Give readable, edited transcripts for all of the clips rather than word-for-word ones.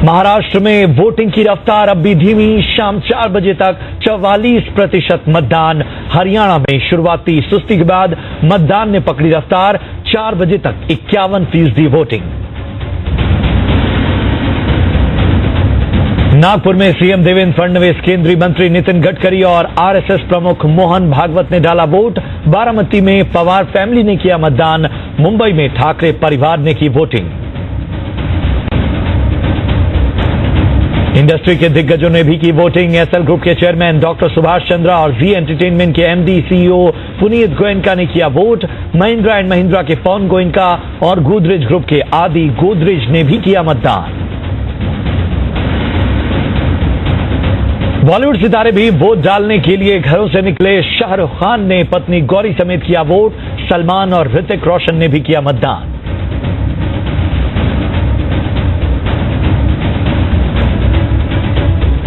महाराष्ट्र में वोटिंग की रफ्तार अब भी धीमी। शाम 4 बजे तक 44% मतदान। हरियाणा में शुरुआती सुस्ती के बाद मतदान ने पकड़ी रफ्तार। 4 बजे तक 51% वोटिंग। नागपुर में सीएम देवेंद्र फडणवीस, केंद्रीय मंत्री नितिन गडकरी और आरएसएस प्रमुख मोहन भागवत ने डाला वोट। बारामती में पवार फैमिली ने किया मतदान। मुंबई में ठाकरे परिवार ने की वोटिंग। इंडस्ट्री के दिग्गजों ने भी की वोटिंग। एसएल ग्रुप के चेयरमैन डॉक्टर सुभाष चंद्रा और जी एंटरटेनमेंट के एमडी सीईओ पुनीत गोयनका ने किया वोट। महिंद्रा एंड महिंद्रा के पवन गोयनका और गोदरेज ग्रुप के आदि गोदरेज ने भी किया मतदान। बॉलीवुड सितारे भी वोट डालने के लिए घरों से निकले। शाहरुख खान ने पत्नी गौरी समेत किया वोट। सलमान और ऋतिक रोशन ने भी किया मतदान।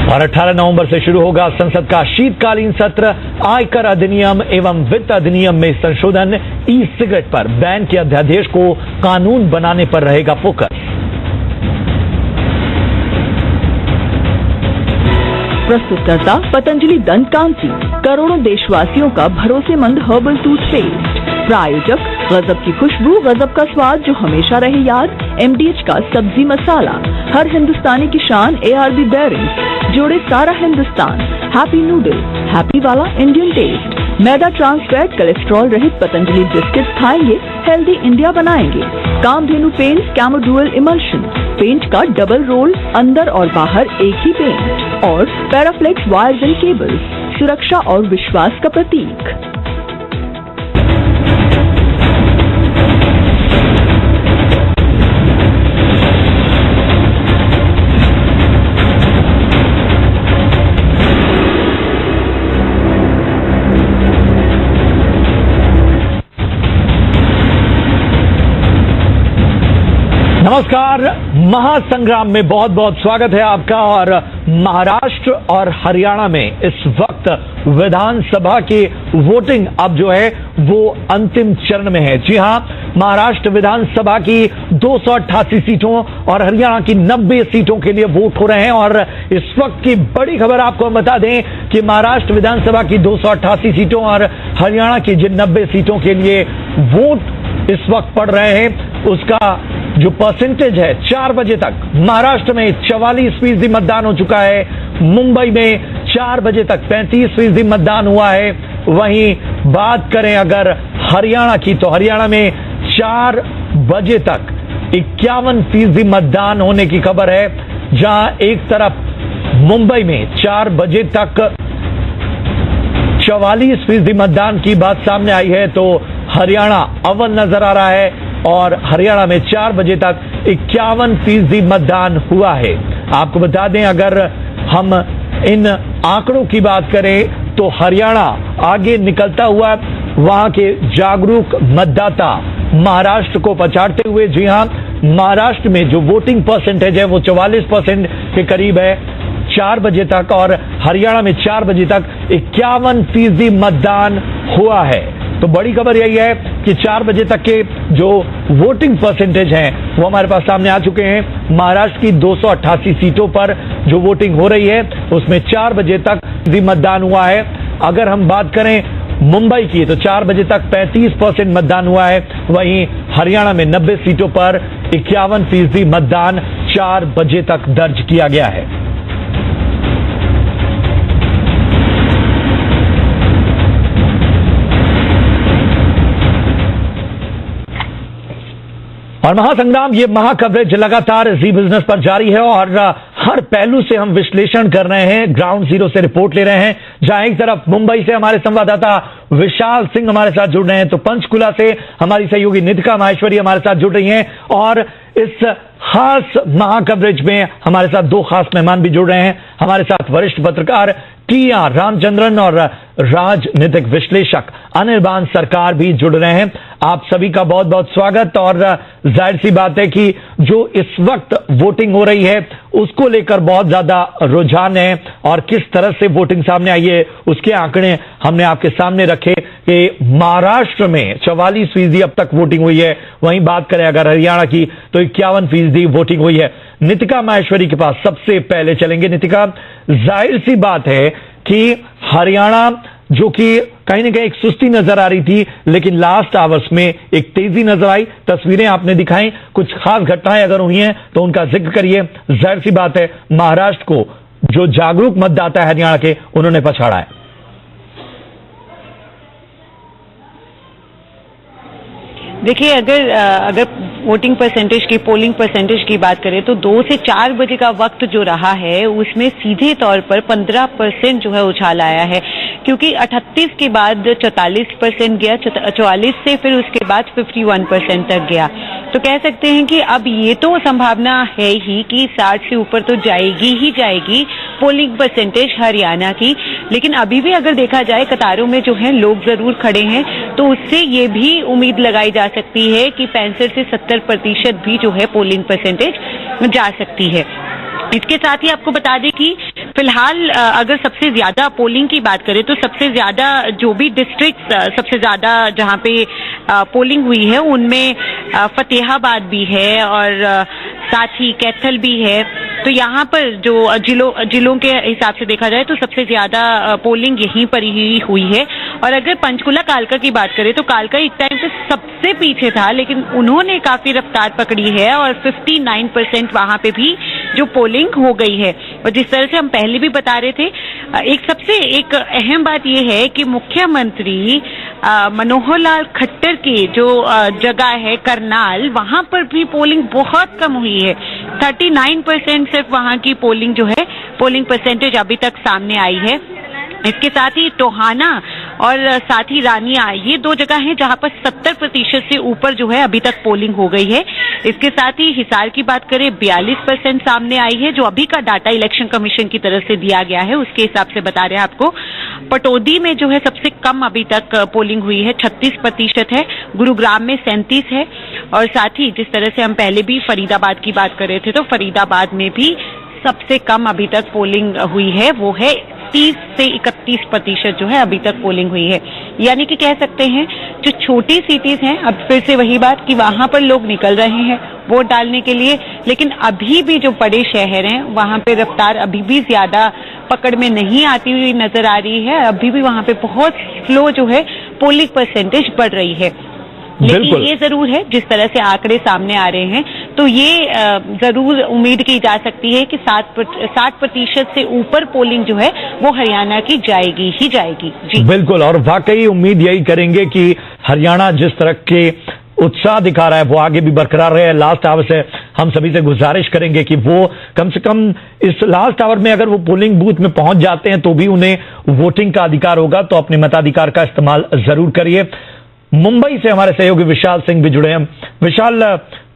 और 18 नवंबर से शुरू होगा संसद का शीतकालीन सत्र। आयकर अधिनियम एवं वित्त अधिनियम में संशोधन, ई सिगरेट पर बैन के अध्यादेश को कानून बनाने पर रहेगा फोकस। प्रस्तुतकर्ता पतंजलि दंत कांति, करोड़ों देशवासियों का भरोसेमंद हर्बल टूथपेस्ट। प्रायोजक गजब की खुशबू, गजब का स्वाद जो हमेशा रहे याद। एमडीएच का सब्जी मसाला, हर हिंदुस्तानी की शान। एआरबी बेयरिंग्स, जोड़े सारा हिंदुस्तान। हैप्पी नूडल, हैप्पी वाला इंडियन टेस्ट। मैदा ट्रांसफैट कोलेस्ट्रॉल रहित पतंजलि बिस्किट खाएंगे, हेल्दी इंडिया बनाएंगे। कामधेनु पेंट कैमोड्यूअल इमल्शन, पेंट का डबल रोल, अंदर और बाहर एक ही पेंट। और पैराफ्लेक्स वायर्स एंड केबल्स, सुरक्षा और विश्वास का प्रतीक। नमस्कार। महासंग्राम में बहुत बहुत स्वागत है आपका। और महाराष्ट्र और हरियाणा में इस वक्त विधानसभा की वोटिंग अब जो है वो अंतिम चरण में है। जी हां, महाराष्ट्र विधानसभा की 288 सीटों और हरियाणा की 90 सीटों के लिए वोट हो रहे हैं। और इस वक्त की बड़ी खबर आपको हम बता दें कि महाराष्ट्र विधानसभा की 288 सीटों और हरियाणा की जिन 90 सीटों के लिए वोट इस वक्त पड़ रहे हैं, उसका जो परसेंटेज है 4 बजे तक महाराष्ट्र में 44% मतदान हो चुका है। मुंबई में 4 बजे तक 35% मतदान हुआ है। वहीं बात करें अगर हरियाणा की, तो हरियाणा में 4 बजे तक 51% मतदान होने की खबर है। जहां एक तरफ मुंबई में 4 बजे तक 44% मतदान की बात सामने आई है, तो हरियाणा अव्वल नजर आ रहा है। और हरियाणा में 4 बजे तक 51% मतदान हुआ है। आपको बता दें, अगर हम इन आंकड़ों की बात करें तो हरियाणा आगे निकलता हुआ वहां के जागरूक मतदाता महाराष्ट्र को पछाड़ते हुए। जी हां, महाराष्ट्र में जो वोटिंग परसेंटेज है वो 44% के करीब है 4 बजे तक। और हरियाणा में 4 बजे तक 51% मतदान हुआ है। तो बड़ी खबर यही है कि 4 बजे तक के जो वोटिंग परसेंटेज हैं वो हमारे पास सामने आ चुके हैं। महाराष्ट्र की 288 सीटों पर जो वोटिंग हो रही है उसमें 4 बजे तक मतदान हुआ है। अगर हम बात करें मुंबई की, तो 4 बजे तक 35% मतदान हुआ है। वहीं हरियाणा में 90 सीटों पर 51% मतदान 4 बजे तक दर्ज किया गया है। और महासंग्राम, ये महाकवरेज लगातार जी बिजनेस पर जारी है और हर पहलू से हम विश्लेषण कर रहे हैं, ग्राउंड जीरो से रिपोर्ट ले रहे हैं। जहां एक तरफ मुंबई से हमारे संवाददाता विशाल सिंह हमारे साथ जुड़ रहे हैं, तो पंचकुला से हमारी सहयोगी नितिका माहेश्वरी हमारे साथ जुड़ रही हैं। और इस खास महाकवरेज में हमारे साथ 2 खास मेहमान भी जुड़ रहे हैं। हमारे साथ वरिष्ठ पत्रकार टी.आर. रामचंद्रन और राजनीतिक विश्लेषक अनिर्बान सरकार भी जुड़ रहे हैं। आप सभी का बहुत बहुत स्वागत। और जाहिर सी बात है कि जो इस वक्त वोटिंग हो रही है उसको लेकर बहुत ज्यादा रुझान है और किस तरह से वोटिंग सामने आई है उसके आंकड़े हमने आपके सामने रखे कि महाराष्ट्र में 44% अब तक वोटिंग हुई है। वहीं बात करें अगर हरियाणा की तो 51% वोटिंग हुई है। नितिका माहेश्वरी के पास सबसे पहले चलेंगे। नितिका, जाहिर सी बात है कि हरियाणा जो कि कहीं ना कहीं एक सुस्ती नजर आ रही थी, लेकिन लास्ट आवर्स में एक तेजी नजर आई। तस्वीरें आपने दिखाई, कुछ खास घटनाएं अगर हुई हैं तो उनका जिक्र करिए। जाहिर सी बात है महाराष्ट्र को जो जागरूक मतदाता है हरियाणा के, उन्होंने पछाड़ा है। देखिए, अगर वोटिंग परसेंटेज की, पोलिंग परसेंटेज की बात करें तो 2 से 4 बजे का वक्त जो रहा है उसमें सीधे तौर पर 15% जो है उछाल आया है, क्योंकि 38 के बाद 44% गया, 44 से फिर उसके बाद 51% तक गया। तो कह सकते हैं कि अब ये तो संभावना है ही कि 60 से ऊपर तो जाएगी ही जाएगी पोलिंग परसेंटेज हरियाणा की। लेकिन अभी भी अगर देखा जाए कतारों में जो है लोग जरूर खड़े हैं, तो उससे ये भी उम्मीद लगाई जा सकती है कि 65 से 70% भी जो है पोलिंग परसेंटेज जा सकती है। इसके साथ ही आपको बता दें कि फिलहाल अगर सबसे ज्यादा पोलिंग की बात करें तो सबसे ज्यादा जो भी डिस्ट्रिक्ट सबसे ज्यादा जहां पे पोलिंग हुई है उनमें फतेहाबाद भी है और साथ ही कैथल भी है। तो यहाँ पर जो जिलों के हिसाब से देखा जाए तो सबसे ज्यादा पोलिंग यहीं पर ही हुई है। और अगर पंचकुला कालका की बात करें तो कालका एक टाइम पे सबसे पीछे था, लेकिन उन्होंने काफी रफ्तार पकड़ी है और 59% वहां पे भी जो पोलिंग हो गई है। और जिस तरह से हम पहले भी बता रहे थे, एक अहम बात यह है कि मुख्यमंत्री मनोहर लाल खट्टर की जो जगह है करनाल, वहां पर भी पोलिंग बहुत कम हुई है। 39% सिर्फ वहां की पोलिंग जो है, पोलिंग परसेंटेज अभी तक सामने आई है। इसके साथ ही टोहाना और साथ ही रानिया, ये 2 जगह हैं जहां पर 70% से ऊपर जो है अभी तक पोलिंग हो गई है। इसके साथ ही हिसार की बात करें 42% सामने आई है, जो अभी का डाटा इलेक्शन कमीशन की तरफ से दिया गया है उसके हिसाब से बता रहे हैं आपको। पटौदी में जो है सबसे कम अभी तक पोलिंग हुई है, 36% है। गुरुग्राम में 37 है। और साथ ही जिस तरह से हम पहले भी फरीदाबाद की बात कर रहे थे, तो फरीदाबाद में भी सबसे कम अभी तक पोलिंग हुई है, वो है 30 से 31% जो है अभी तक पोलिंग हुई है। यानी कि कह सकते हैं जो छोटी सिटीज हैं, अब फिर से वही बात कि वहां पर लोग निकल रहे हैं वोट डालने के लिए, लेकिन अभी भी जो बड़े शहर हैं वहां पे रफ्तार अभी भी ज्यादा पकड़ में नहीं आती हुई नजर आ रही है। अभी भी वहां पे बहुत स्लो जो है पोलिंग परसेंटेज बढ़ रही है। लेकिन ये जरूर है, जिस तरह से आंकड़े सामने आ रहे हैं तो ये जरूर उम्मीद की जा सकती है कि 60% से ऊपर पोलिंग जो है वो हरियाणा की जाएगी ही जाएगी। जी बिल्कुल, और वाकई उम्मीद यही करेंगे कि हरियाणा जिस तरह के उत्साह दिखा रहा है वो आगे भी बरकरार रहे। लास्ट आवर से हम सभी से गुजारिश करेंगे कि वो कम से कम इस लास्ट आवर में अगर वो पोलिंग बूथ में पहुंच जाते हैं तो भी उन्हें वोटिंग का अधिकार होगा, तो अपने मताधिकार का इस्तेमाल जरूर करिए। मुंबई से हमारे सहयोगी विशाल सिंह भी जुड़े हैं। विशाल,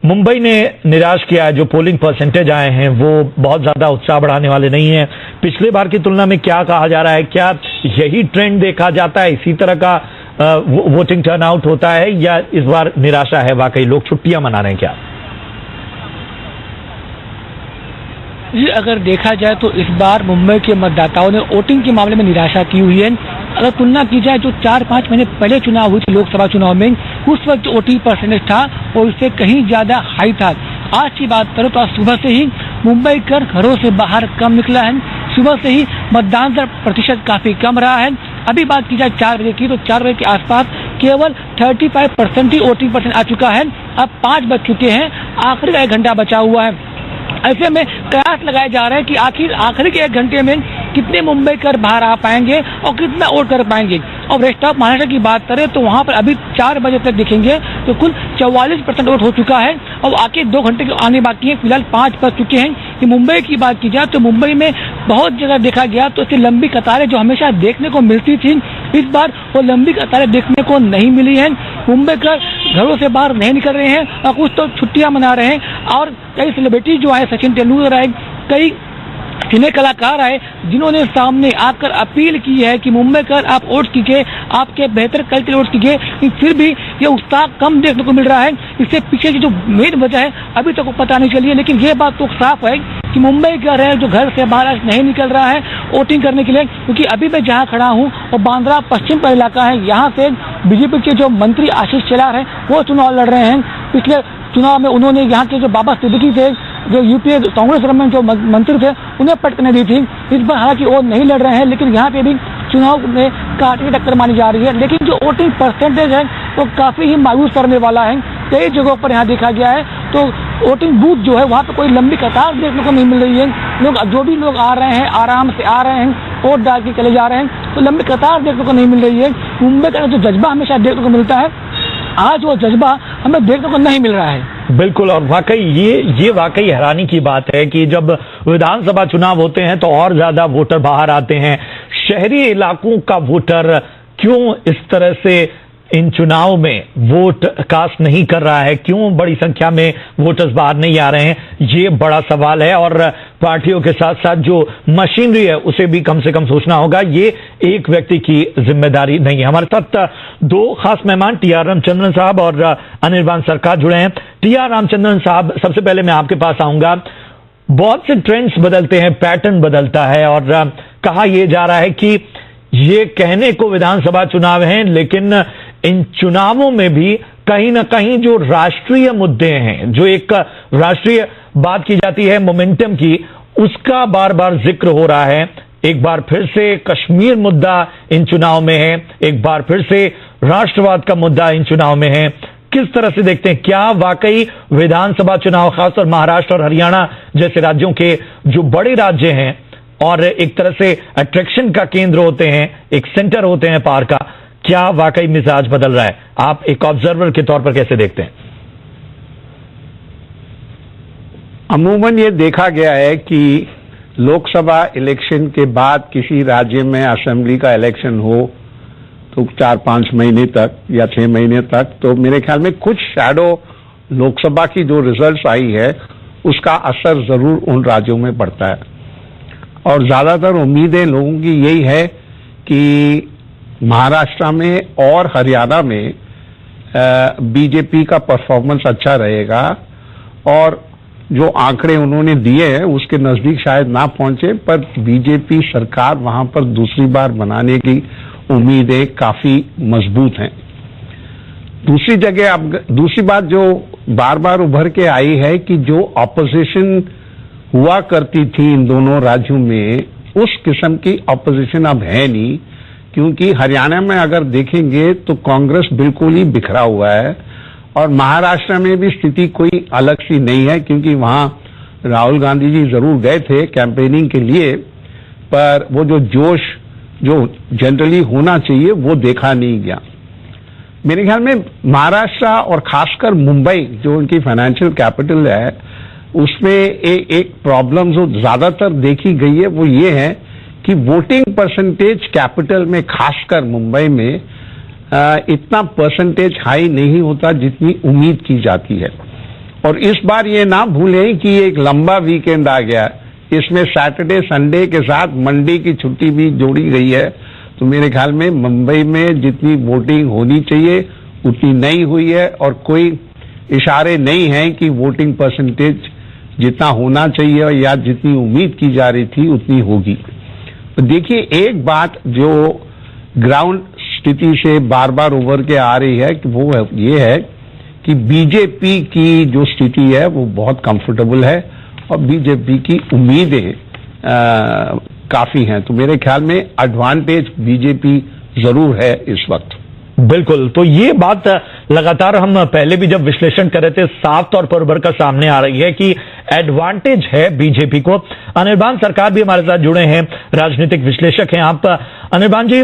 मुंबई ने निराश किया है, जो पोलिंग परसेंटेज आए हैं वो बहुत ज्यादा उत्साह बढ़ाने वाले नहीं है। पिछले बार की तुलना में क्या कहा जा रहा है, क्या यही ट्रेंड देखा जाता है, इसी तरह का वोटिंग टर्नआउट होता है, या इस बार निराशा है, वाकई लोग छुट्टियां मना रहे हैं क्या? जी, अगर देखा जाए तो इस बार मुंबई के मतदाताओं ने वोटिंग के मामले में निराशा की हुई है। अगर तुलना की जाए जो 4-5 महीने पहले चुनाव हुई थी, लोकसभा चुनाव में, उस वक्त वोटिंग परसेंटेज था और उससे कहीं ज्यादा हाई था। आज की बात करो तो आज सुबह से ही मुंबई कर घरों से बाहर कम निकला है। सुबह से ही मतदान दर प्रतिशत काफी कम रहा है। अभी बात की जाए 4 बजे की, तो 4 बजे के आसपास केवल 35% ही वोटिंग परसेंट आ चुका है। अब 5 बज चुके हैं, आखिरी का 1 घंटा बचा हुआ है। ऐसे में कयास लगाया जा रहा है कि आखिर आखिरी के 1 घंटे में कितने मुंबई कर बाहर आ पाएंगे और कितना वोट कर पाएंगे। और रेस्ट ऑफ महाराष्ट्र की बात करें तो वहां पर अभी 4 बजे तक देखेंगे तो कुल 44% वोट हो चुका है और आके 2 घंटे आने बाकी है। फिलहाल 5 बज चुके हैं। कि मुंबई की बात की जाए तो मुंबई में बहुत जगह देखा गया तो इसकी लंबी कतारें जो हमेशा देखने को मिलती थी, इस बार वो लंबी कतारें देखने को नहीं मिली है। मुंबई का घरों से बाहर नहीं निकल रहे हैं और कुछ तो छुट्टियां मना रहे हैं। और कई सेलिब्रिटी जो आए, सचिन तेंदुलकर आए, कई सिने कलाकार आए जिन्होंने सामने आकर अपील की है कि मुंबईकर आप वोट कीजिए, आपके बेहतर कल के लिए वोट कीजिए। फिर भी ये उत्साह कम देखने को मिल रहा है। इससे पीछे की जो मेन वजह है अभी तक पता नहीं चली है, लेकिन ये बात तो साफ है कि मुंबई का है जो घर से बाहर नहीं निकल रहा है वोटिंग करने के लिए। क्योंकि अभी मैं जहाँ खड़ा हूँ वो बांद्रा पश्चिम का इलाका है। यहाँ से बीजेपी के जो मंत्री आशीष शेलार हैं वो चुनाव लड़ रहे हैं। पिछले चुनाव में उन्होंने यहाँ के जो बाबा सिद्दीकी थे, जो यूपीए कांग्रेस गवर्नमेंट जो मंत्री थे, उन्हें पटकने दी थी। इस बार हालांकि वो नहीं लड़ रहे हैं, लेकिन यहाँ पे भी चुनाव में कांटे की टक्कर मानी जा रही है। लेकिन जो वोटिंग परसेंटेज है वो काफी ही मायूस करने वाला है। कई जगहों पर यहाँ देखा गया है तो वोटिंग बूथ जो है वहाँ पे कोई लंबी कतार देखने को नहीं मिल रही है। लोग जो भी लोग आ रहे हैं आराम से आ रहे हैं, वोट डाल के चले जा रहे हैं, तो लंबी कतार देखने को नहीं मिल रही है। मुंबई का जो जज्बा हमेशा देखने को मिलता है, आज वो जज्बा हमें देखने को नहीं मिल रहा है। बिल्कुल, और वाकई ये वाकई हैरानी की बात है कि जब विधानसभा चुनाव होते हैं तो और ज्यादा वोटर बाहर आते हैं। शहरी इलाकों का वोटर क्यों इस तरह से इन चुनाव में वोट कास्ट नहीं कर रहा है, क्यों बड़ी संख्या में वोटर्स बाहर नहीं आ रहे हैं, ये बड़ा सवाल है। और पार्टियों के साथ साथ जो मशीनरी है उसे भी कम से कम सोचना होगा। ये एक व्यक्ति की जिम्मेदारी नहीं है। हमारे साथ दो खास मेहमान टी.आर. रामचंद्रन साहब और अनिर्बान सरकार जुड़े हैं। टी.आर. रामचंद्रन साहब, सबसे पहले मैं आपके पास आऊंगा। बहुत से ट्रेंड्स बदलते हैं, पैटर्न बदलता है और कहा यह जा रहा है कि ये कहने को विधानसभा चुनाव हैं, लेकिन इन चुनावों में भी कहीं ना कहीं जो राष्ट्रीय मुद्दे हैं, जो एक राष्ट्रीय बात की जाती है मोमेंटम की, उसका बार बार जिक्र हो रहा है। एक बार फिर से कश्मीर मुद्दा इन चुनाव में है, एक बार फिर से राष्ट्रवाद का मुद्दा इन चुनाव में है। किस तरह से देखते हैं, क्या वाकई विधानसभा चुनाव खासतौर महाराष्ट्र और हरियाणा जैसे राज्यों के जो बड़े राज्य हैं और एक तरह से अट्रैक्शन का केंद्र होते हैं, एक सेंटर होते हैं पार का, क्या वाकई मिजाज बदल रहा है? आप एक ऑब्जर्वर के तौर पर कैसे देखते हैं? अमूमन ये देखा गया है कि लोकसभा इलेक्शन के बाद किसी राज्य में असेंबली का इलेक्शन हो तो 4-5 महीने तक या 6 महीने तक, तो मेरे ख्याल में कुछ शैडो लोकसभा की जो रिजल्ट्स आई है उसका असर जरूर उन राज्यों में पड़ता है। और ज्यादातर उम्मीदें लोगों की यही है कि महाराष्ट्र में और हरियाणा में बीजेपी का परफॉर्मेंस अच्छा रहेगा और जो आंकड़े उन्होंने दिए हैं उसके नजदीक शायद ना पहुंचे, पर बीजेपी सरकार वहां पर दूसरी बार बनाने की उम्मीदें काफी मजबूत हैं। दूसरी जगह अब दूसरी बात जो बार बार उभर के आई है कि जो ऑपोजिशन हुआ करती थी इन दोनों राज्यों में, उस किस्म की ऑपोजिशन अब है नहीं। क्योंकि हरियाणा में अगर देखेंगे तो कांग्रेस बिल्कुल ही बिखरा हुआ है और महाराष्ट्र में भी स्थिति कोई अलग सी नहीं है, क्योंकि वहां राहुल गांधी जी जरूर गए थे कैंपेनिंग के लिए, पर वो जो जोश जो जनरली होना चाहिए वो देखा नहीं गया। मेरे ख्याल में महाराष्ट्र और खासकर मुंबई जो उनकी फाइनेंशियल कैपिटल है, उसमें एक प्रॉब्लम जो ज्यादातर देखी गई है वो ये है कि वोटिंग परसेंटेज कैपिटल में खासकर मुंबई में इतना परसेंटेज हाई नहीं होता जितनी उम्मीद की जाती है। और इस बार ये ना भूलें कि एक लंबा वीकेंड आ गया, इसमें सैटरडे संडे के साथ मंडे की छुट्टी भी जोड़ी गई है, तो मेरे ख्याल में मुंबई में जितनी वोटिंग होनी चाहिए उतनी नहीं हुई है और कोई इशारे नहीं है कि वोटिंग परसेंटेज जितना होना चाहिए या जितनी उम्मीद की जा रही थी उतनी होगी। तो देखिए, एक बात जो ग्राउंड स्थिति से बार बार उभर के आ रही है कि वो ये है कि बीजेपी की जो स्थिति है वो बहुत कंफर्टेबल है और बीजेपी की उम्मीदें काफी हैं। तो मेरे ख्याल में एडवांटेज बीजेपी जरूर है इस वक्त। बिल्कुल, तो ये बात लगातार हम पहले भी जब विश्लेषण कर रहे थे साफ तौर पर उभर कर सामने आ रही है कि एडवांटेज है बीजेपी को। अनिर्बान सरकार भी हमारे साथ जुड़े हैं, राजनीतिक विश्लेषक हैं आप। अनिर्बान जी,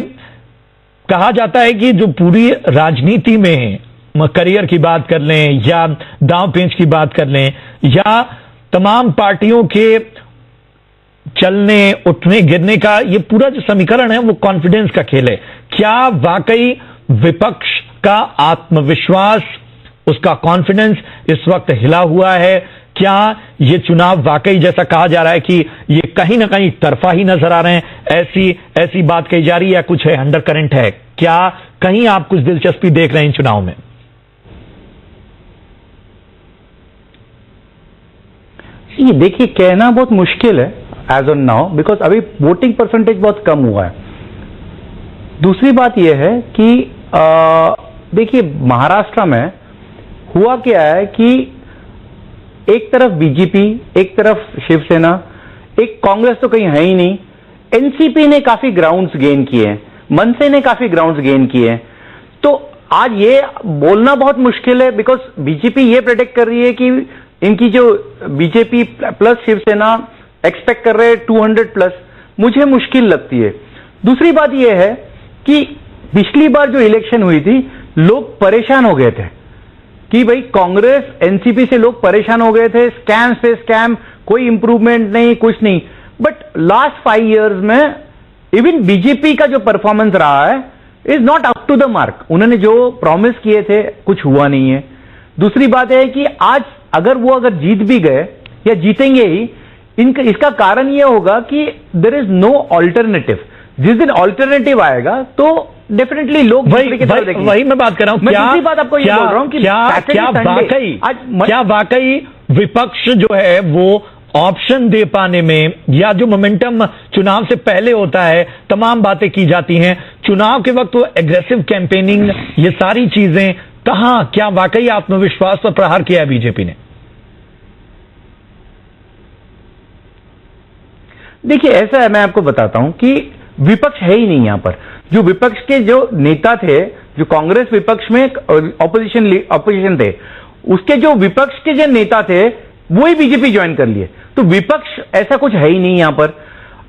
कहा जाता है कि जो पूरी राजनीति में करियर की बात कर लें या दांव पेंच की बात कर लें या तमाम पार्टियों के चलने उठने गिरने का ये पूरा जो समीकरण है वो कॉन्फिडेंस का खेल है। क्या वाकई विपक्ष का आत्मविश्वास, उसका कॉन्फिडेंस इस वक्त हिला हुआ है? क्या ये चुनाव वाकई जैसा कहा जा रहा है कि ये कहीं ना कहीं तरफा ही नजर आ रहे हैं, ऐसी बात कही जा रही है या कुछ है, अंडर करंट है? क्या कहीं आप कुछ दिलचस्पी देख रहे हैं इन चुनाव में? ये देखिए, कहना बहुत मुश्किल है एज ऑन नाउ, बिकॉज अभी वोटिंग परसेंटेज बहुत कम हुआ है। दूसरी बात यह है कि देखिए, महाराष्ट्र में हुआ क्या है कि एक तरफ बीजेपी, एक तरफ शिवसेना, एक कांग्रेस तो कहीं है ही नहीं, एनसीपी ने काफी ग्राउंड्स गेन किए हैं, मनसे ने काफी ग्राउंड्स गेन किए हैं। तो आज ये बोलना बहुत मुश्किल है, बिकॉज बीजेपी ये प्रेडिक्ट कर रही है कि इनकी जो बीजेपी प्लस शिवसेना एक्सपेक्ट कर रहे हैं 200 प्लस, मुझे मुश्किल लगती है। दूसरी बात यह है कि पिछली बार जो इलेक्शन हुई थी, लोग परेशान हो गए थे कि भाई कांग्रेस एनसीपी से लोग परेशान हो गए थे, स्कैम पे स्कैम, कोई इंप्रूवमेंट नहीं, कुछ नहीं। बट लास्ट 5 इयर्स में इवन बीजेपी का जो परफॉर्मेंस रहा है is not up to the mark. उन्होंने जो प्रॉमिस किए थे कुछ हुआ नहीं है। दूसरी बात है कि आज अगर जीत भी गए या जीतेंगे ही, इसका कारण यह होगा कि देयर इज नो ऑल्टरनेटिव। जिस दिन ऑल्टरनेटिव आएगा तो डेफिनेटली लोग वही मैं बात कर रहा हूं। दूसरी बात आपको ये बोल रहा हूं कि क्या वाकई विपक्ष जो है वो ऑप्शन दे पाने में, या जो मोमेंटम चुनाव से पहले होता है, तमाम बातें की जाती हैं, चुनाव के वक्त वो एग्रेसिव कैंपेनिंग, ये सारी चीजें कहां, क्या वाकई आत्मविश्वास पर प्रहार किया है बीजेपी ने? देखिए, ऐसा है, मैं आपको बताता हूं कि विपक्ष है ही नहीं यहां पर। जो विपक्ष के जो नेता थे, जो कांग्रेस विपक्ष में ऑपोजिशन थे, उसके जो विपक्ष के जो नेता थे वो ही बीजेपी ज्वाइन कर लिए। तो विपक्ष ऐसा कुछ है ही नहीं यहां पर।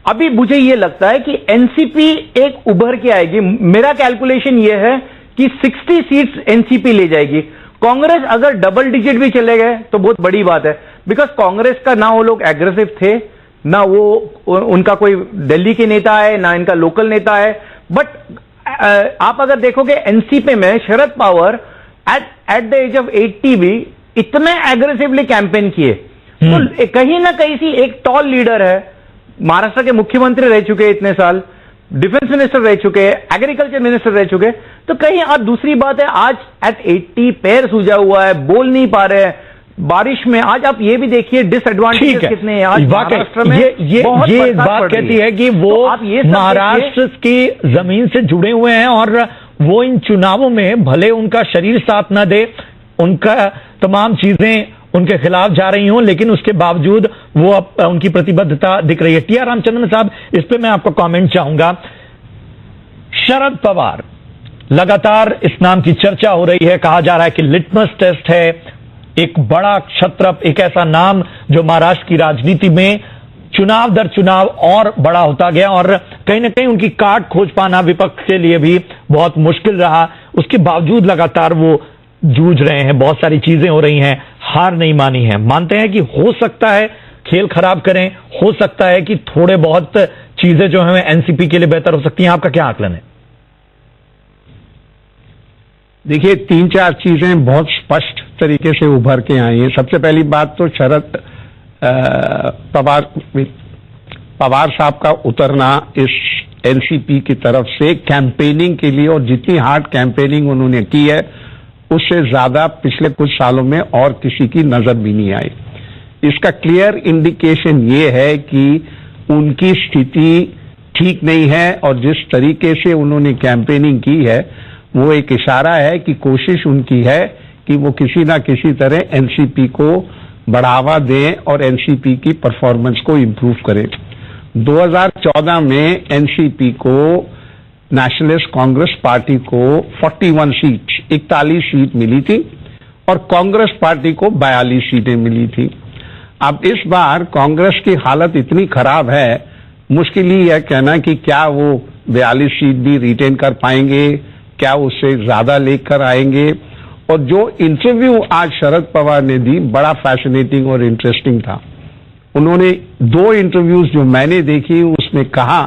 अभी मुझे यह लगता है कि एनसीपी एक उभर के आएगी। मेरा कैलकुलेशन यह है कि 60 सीट्स एनसीपी ले जाएगी। कांग्रेस अगर डबल डिजिट भी चले गए तो बहुत बड़ी बात है, बिकॉज कांग्रेस का ना वो लोग एग्रेसिव थे, ना वो उनका कोई दिल्ली के नेता है, ना इनका लोकल नेता है। बट आप अगर देखोगे एनसीपी में Sharad Pawar at the age of 80 भी इतने एग्रेसिवली कैंपेन किए। तो कहीं ना कहीं सी एक टॉल लीडर है, महाराष्ट्र के मुख्यमंत्री रह चुके हैं इतने साल, डिफेंस मिनिस्टर रह चुके हैं, एग्रीकल्चर मिनिस्टर रह चुके हैं। तो कहीं आप, दूसरी बात है, आज एट 80 पैर सूजा हुआ है, बोल नहीं पा रहे हैं बारिश में। आज आप ये भी देखिए डिसएडवांटेज कितने हैं आज महाराष्ट्र में। ये एक बात कहती है कि वो महाराष्ट्र की जमीन से जुड़े हुए हैं और वो इन चुनावों में भले उनका शरीर साथ न दे, उनका तमाम चीजें उनके खिलाफ जा रही हों, लेकिन उसके बावजूद वो उनकी प्रतिबद्धता दिख रही है। टी आर रामचंद्रन साहब, इस पे मैं आपका कमेंट चाहूंगा। शरद पवार, लगातार इस नाम की चर्चा हो रही है, कहा जा रहा है कि लिटमस टेस्ट है, एक बड़ा क्षत्रप, एक ऐसा नाम जो महाराष्ट्र की राजनीति में चुनाव दर चुनाव और बड़ा होता गया और कहीं ना कहीं उनकी काट खोज पाना विपक्ष के लिए भी बहुत मुश्किल रहा। उसके बावजूद लगातार वो जूझ रहे हैं, बहुत सारी चीजें हो रही हैं, हार नहीं मानी है। मानते हैं कि हो सकता है खेल खराब करें, हो सकता है कि थोड़े बहुत चीजें जो हैं एनसीपी के लिए बेहतर हो सकती हैं। आपका क्या आकलन है? देखिए, 3-4 चीजें बहुत स्पष्ट तरीके से उभर के आई हैं। सबसे पहली बात तो शरद पवार साहब का उतरना इस एनसीपी की तरफ से कैंपेनिंग के लिए, और जितनी हार्ड कैंपेनिंग उन्होंने की है उससे ज्यादा पिछले कुछ सालों में और किसी की नजर भी नहीं आई। इसका क्लियर इंडिकेशन ये है कि उनकी स्थिति ठीक नहीं है और जिस तरीके से उन्होंने कैंपेनिंग की है वो एक इशारा है कि कोशिश उनकी है कि वो किसी ना किसी तरह एनसीपी को बढ़ावा दें और एनसीपी की परफॉर्मेंस को इंप्रूव करें। 2014 में एनसीपी को, नेशनलिस्ट कांग्रेस पार्टी को 41 सीट मिली थी और कांग्रेस पार्टी को 42 सीटें मिली थी। अब इस बार कांग्रेस की हालत इतनी खराब है, मुश्किल ही है कहना कि क्या वो 42 सीट भी रिटेन कर पाएंगे, क्या उससे ज्यादा लेकर आएंगे। और जो इंटरव्यू आज शरद पवार ने दी बड़ा फैसिनेटिंग और इंटरेस्टिंग था। उन्होंने 2 इंटरव्यूज जो मैंने देखी उसमें कहा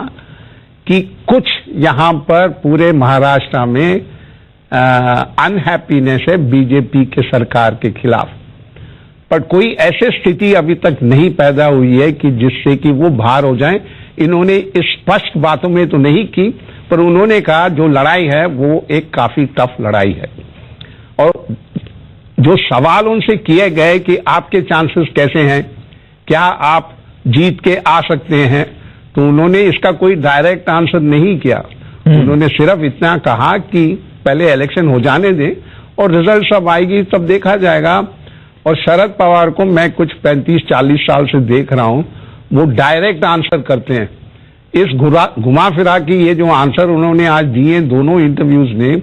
कि कुछ यहां पर पूरे महाराष्ट्र में अनहैप्पीनेस है बीजेपी के सरकार के खिलाफ। पर कोई ऐसी स्थिति अभी तक नहीं पैदा हुई है कि जिससे कि वो बाहर हो जाएं। इन्होंने स्पष्ट बातों में तो नहीं की, पर उन्होंने कहा जो लड़ाई है वो एक काफी टफ लड़ाई है। और जो सवाल उनसे किए गए कि आपके चांसेस कैसे हैं, क्या आप जीत के आ सकते हैं, तो उन्होंने इसका कोई डायरेक्ट आंसर नहीं किया। उन्होंने सिर्फ इतना कहा कि पहले इलेक्शन हो जाने दें और रिजल्ट सब आएगी तब देखा जाएगा। और शरद पवार को मैं कुछ 35-40 साल से देख रहा हूं, वो डायरेक्ट आंसर करते हैं। इस घुमा फिरा की ये जो आंसर उन्होंने आज दिए दोनों इंटरव्यूज में,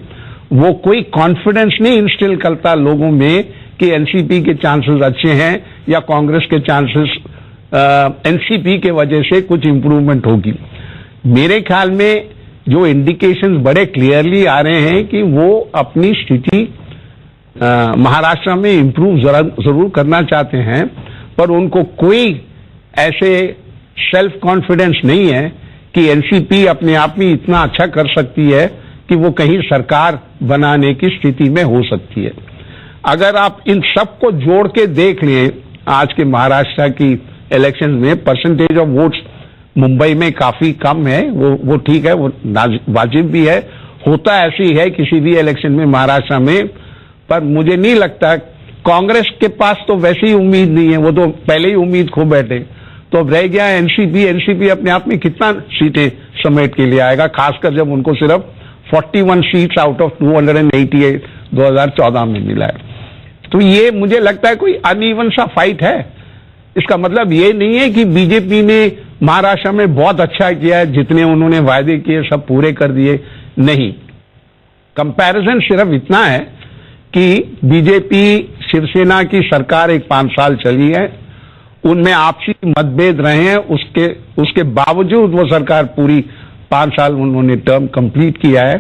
वो कोई कॉन्फिडेंस नहीं इंस्टिल करता लोगों में कि एनसीपी के चांसेस अच्छे हैं या कांग्रेस के चांसेस एनसीपी के वजह से कुछ इंप्रूवमेंट होगी। मेरे ख्याल में जो इंडिकेशंस बड़े क्लियरली आ रहे हैं कि वो अपनी स्थिति महाराष्ट्र में इंप्रूव जरूर करना चाहते हैं, पर उनको कोई ऐसे सेल्फ कॉन्फिडेंस नहीं है कि एनसीपी अपने आप में इतना अच्छा कर सकती है कि वो कहीं सरकार बनाने की स्थिति में हो सकती है। अगर आप इन सबको जोड़ के देख लें, आज के महाराष्ट्र की इलेक्शन में परसेंटेज ऑफ वोट्स मुंबई में काफी कम है, वो ठीक है, वो वाजिब भी है, होता ऐसी है किसी भी इलेक्शन में महाराष्ट्र में। पर मुझे नहीं लगता, कांग्रेस के पास तो वैसी ही उम्मीद नहीं है, वो तो पहले ही उम्मीद खो बैठे। तो अब रह गया एनसीपी अपने आप में कितना सीटें समेट के लिए आएगा, खासकर जब उनको सिर्फ 41 सीट्स आउट ऑफ 288 2014 में मिला है। तो ये मुझे लगता है कोई अनइवन सा फाइट है। इसका मतलब ये नहीं है कि बीजेपी ने महाराष्ट्र में बहुत अच्छा किया है, जितने उन्होंने वायदे किए सब पूरे कर दिए, नहीं। कंपैरिजन सिर्फ इतना है कि बीजेपी शिवसेना की सरकार एक 5 साल चली है, उनमें आपसी मतभेद रहे हैं, उसके बावजूद वो सरकार पूरी 5 साल उन्होंने टर्म कंप्लीट किया है।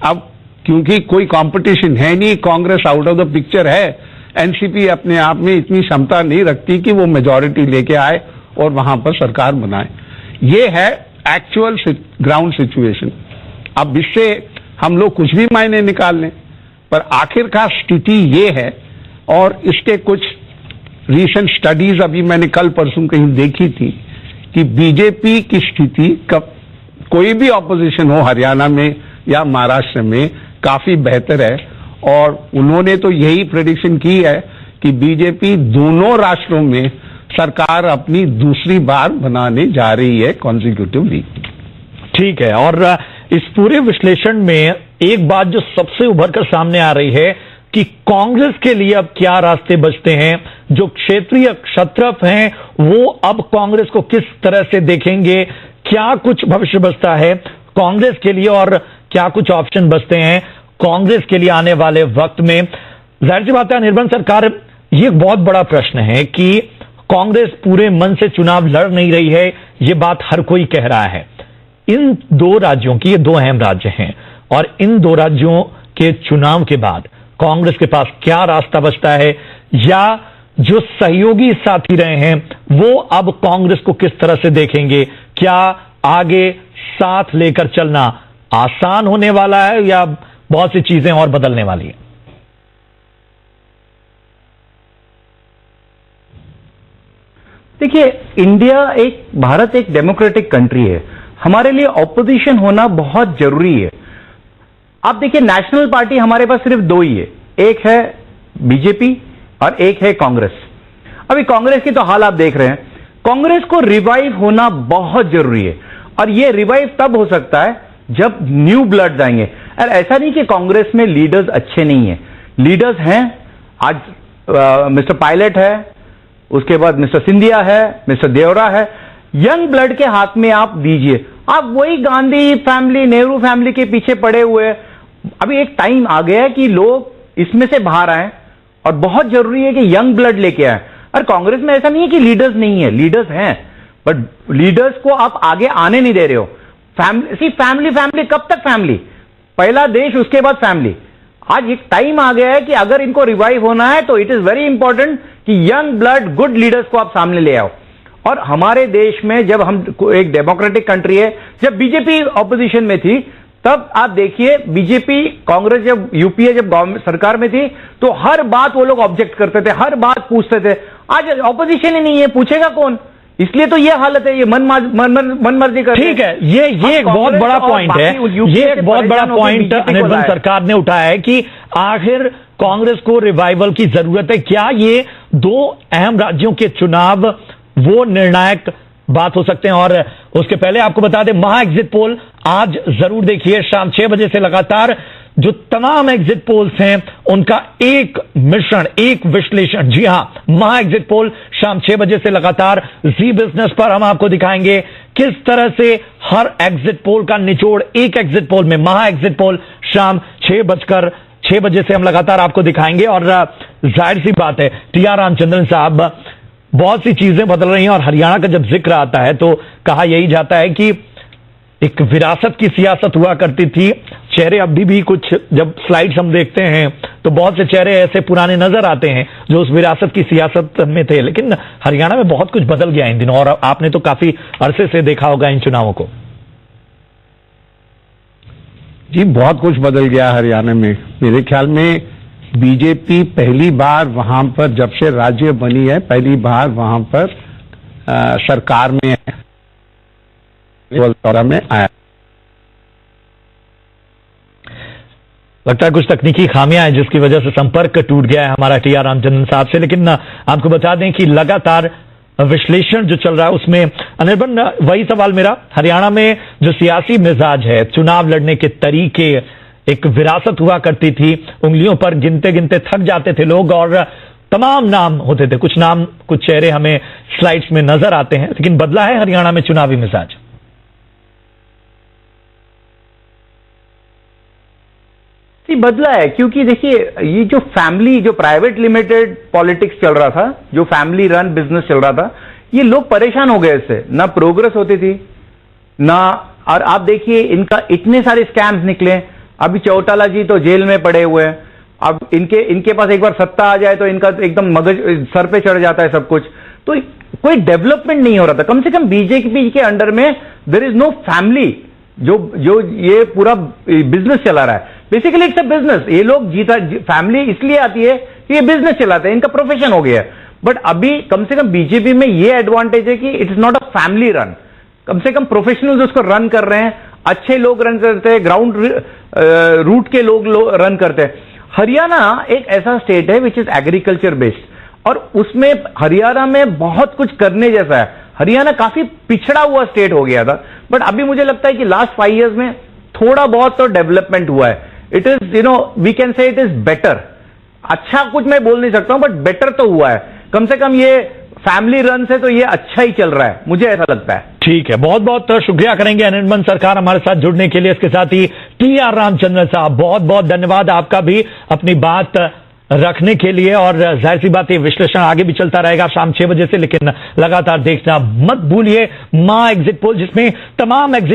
अब क्योंकि कोई कंपटीशन है नहीं, Congress out of the picture है, एनसीपी अपने आप में इतनी क्षमता नहीं रखती कि वो मेजॉरिटी लेके आए और वहां पर सरकार बनाए। ये है एक्चुअल ग्राउंड सिचुएशन। अब इससे हम लोग कुछ भी मायने निकाल लें, पर आखिरकार स्थिति ये है। और इसके कुछ रीसेंट स्टडीज अभी मैंने कल परसों कहीं देखी थी कि बीजेपी की स्थिति कब कोई भी ऑपोजिशन हो हरियाणा में या महाराष्ट्र में काफी बेहतर है। और उन्होंने तो यही प्रेडिक्शन की है कि बीजेपी दोनों राष्ट्रों में सरकार अपनी दूसरी बार बनाने जा रही है कॉन्जिक्यूटिवली। ठीक है। और इस पूरे विश्लेषण में एक बात जो सबसे उभर कर सामने आ रही है कि कांग्रेस के लिए अब क्या रास्ते बचते हैं, जो क्षेत्रीय क्षत्रप हैं वो अब कांग्रेस को किस तरह से देखेंगे, क्या कुछ भविष्य बचता है कांग्रेस के लिए और क्या कुछ ऑप्शन बचते हैं कांग्रेस के लिए आने वाले वक्त में। जाहिर सी बात है निर्बंध सरकार, ये एक बहुत बड़ा प्रश्न है कि कांग्रेस पूरे मन से चुनाव लड़ नहीं रही है, ये बात हर कोई कह रहा है। इन दो राज्यों की, ये 2 अहम राज्य हैं, और इन 2 राज्यों के चुनाव के बाद कांग्रेस के पास क्या रास्ता बचता है, या जो सहयोगी साथी रहे हैं वो अब कांग्रेस को किस तरह से देखेंगे, क्या आगे साथ लेकर चलना आसान होने वाला है या बहुत सी चीजें और बदलने वाली है। देखिए, भारत एक डेमोक्रेटिक कंट्री है, हमारे लिए ऑपोजिशन होना बहुत जरूरी है। आप देखिए, नेशनल पार्टी हमारे पास सिर्फ 2 ही है, एक है बीजेपी और एक है कांग्रेस। अभी कांग्रेस की तो हाल आप देख रहे हैं, कांग्रेस को रिवाइव होना बहुत जरूरी है, और यह रिवाइव तब हो सकता है जब न्यू ब्लड आएंगे। और ऐसा नहीं कि कांग्रेस में लीडर्स अच्छे नहीं हैं, लीडर्स हैं। आज मिस्टर पायलट है, उसके बाद मिस्टर सिंधिया है, मिस्टर देवरा है। यंग ब्लड के हाथ में आप दीजिए। आप वही गांधी फैमिली, नेहरू फैमिली के पीछे पड़े हुए। अभी एक टाइम आ गया है कि लोग इसमें से बाहर आए, और बहुत जरूरी है कि यंग ब्लड लेके आए। और कांग्रेस में ऐसा नहीं है कि लीडर्स नहीं है, लीडर्स हैं, बट लीडर्स को आप आगे आने नहीं दे रहे हो। फैमिली कब तक फैमिली? पहला देश, उसके बाद फैमिली। आज एक टाइम आ गया है कि अगर इनको रिवाइव होना है तो इट इज वेरी इंपॉर्टेंट कि यंग ब्लड, गुड लीडर्स को आप सामने ले आओ। और हमारे देश में जब हम एक डेमोक्रेटिक कंट्री है, जब बीजेपी ऑपोजिशन में थी तब आप देखिए बीजेपी कांग्रेस जब यूपीए जब गवर्नमेंट सरकार में थी तो हर बात वो लोग ऑब्जेक्ट करते थे, हर बात पूछते थे। आज ऑपोजिशन ही नहीं है, पूछेगा कौन? इसलिए तो ये हालत है, ये मन मर्जी कर। ठीक है, ये एक बहुत बड़ा पॉइंट है, ये एक बहुत बड़ा पॉइंट अनिर्बन सरकार ने उठाया है कि आखिर कांग्रेस को रिवाइवल की जरूरत है। क्या ये दो अहम राज्यों के चुनाव वो निर्णायक बात हो सकते हैं? और उसके पहले आपको बता दें, महा एग्जिट पोल आज जरूर देखिए, शाम 6 बजे से लगातार जो तमाम एग्जिट पोल्स हैं उनका एक मिश्रण, एक विश्लेषण। जी हां, महा एग्जिट पोल शाम 6 बजे से लगातार जी बिजनेस पर हम आपको दिखाएंगे किस तरह से हर एग्जिट पोल का निचोड़ एक एग्जिट पोल में, महा एग्जिट पोल शाम 6 बजे से हम लगातार आपको दिखाएंगे। और जाहिर सी बात है, टी.आर. रामचंद्रन साहब, बहुत सी चीजें बदल रही हैं और हरियाणा का जब जिक्र आता है तो कहा यही जाता है कि एक विरासत की सियासत हुआ करती थी। चेहरे अभी भी कुछ, जब स्लाइड्स हम देखते हैं तो बहुत से चेहरे ऐसे पुराने नजर आते हैं जो उस विरासत की सियासत में थे, लेकिन हरियाणा में बहुत कुछ बदल गया इन दिनों और आपने तो काफी अरसे से देखा होगा इन चुनावों को। जी, बहुत कुछ बदल गया हरियाणा में। मेरे ख्याल में बीजेपी पहली बार वहां पर, जब से राज्य बनी है, पहली बार वहां पर सरकार में आया। लगता है कुछ तकनीकी खामियां हैं जिसकी वजह से संपर्क टूट गया है हमारा टी.आर. रामचंद्रन साहब से। लेकिन आपको बता दें कि लगातार विश्लेषण जो चल रहा है उसमें अनिर्बन वही सवाल मेरा, हरियाणा में जो सियासी मिजाज है, चुनाव लड़ने के तरीके, एक विरासत हुआ करती थी, उंगलियों पर गिनते गिनते थक जाते थे लोग और तमाम नाम होते थे, कुछ नाम कुछ चेहरे हमें स्लाइड्स में नजर आते हैं, लेकिन बदला है हरियाणा में चुनावी मिजाज? बदला है क्योंकि देखिए, ये जो फैमिली, जो प्राइवेट लिमिटेड पॉलिटिक्स चल रहा था, जो फैमिली रन बिजनेस चल रहा था, ये लोग परेशान हो गए इससे। ना प्रोग्रेस होती थी ना, और आप देखिए इनका इतने सारे स्कैम्स निकले। अभी चौटाला जी तो जेल में पड़े हुए हैं। अब इनके पास एक बार सत्ता आ जाए तो इनका एकदम मगज सर पे चढ़ जाता है सब कुछ। तो कोई डेवलपमेंट नहीं हो रहा था। कम से कम बीजेपी के अंडर में देयर इज नो फैमिली जो ये पूरा बिजनेस चला रहा है। Basically it's a business. ये लोग फैमिली इसलिए आती है कि ये बिजनेस चलाते हैं, इनका प्रोफेशन हो गया है। बट अभी कम से कम बीजेपी में ये एडवांटेज है कि it's not a family run. कम से कम प्रोफेशनल्स उसको रन कर रहे हैं, अच्छे लोग रन करते हैं, ग्राउंड रूट के लोग रन करते हैं। हरियाणा एक ऐसा स्टेट है विच इज एग्रीकल्चर बेस्ड और उसमें हरियाणा में बहुत कुछ करने जैसा है। हरियाणा काफी पिछड़ा हुआ स्टेट हो गया था, बट अभी मुझे लगता है कि लास्ट 5 years में थोड़ा बहुत तो डेवलपमेंट हुआ है। It is we can say it is better. अच्छा कुछ मैं बोल नहीं सकता हूं, बट बेटर तो हुआ है। कम से कम ये फैमिली रन से तो ये अच्छा ही चल रहा है, मुझे ऐसा लगता है। ठीक है, बहुत बहुत शुक्रिया करेंगे अनिर्बन सरकार हमारे साथ जुड़ने के लिए। इसके साथ ही टी.आर. रामचंद्रन साहब, बहुत बहुत धन्यवाद आपका भी अपनी बात रखने के लिए। और जाहिर सी बात है, विश्लेषण आगे भी चलता रहेगा शाम 6 बजे से, लेकिन लगातार देखना मत भूलिए महा एग्जिट पोल, जिसमें तमाम एग्जिट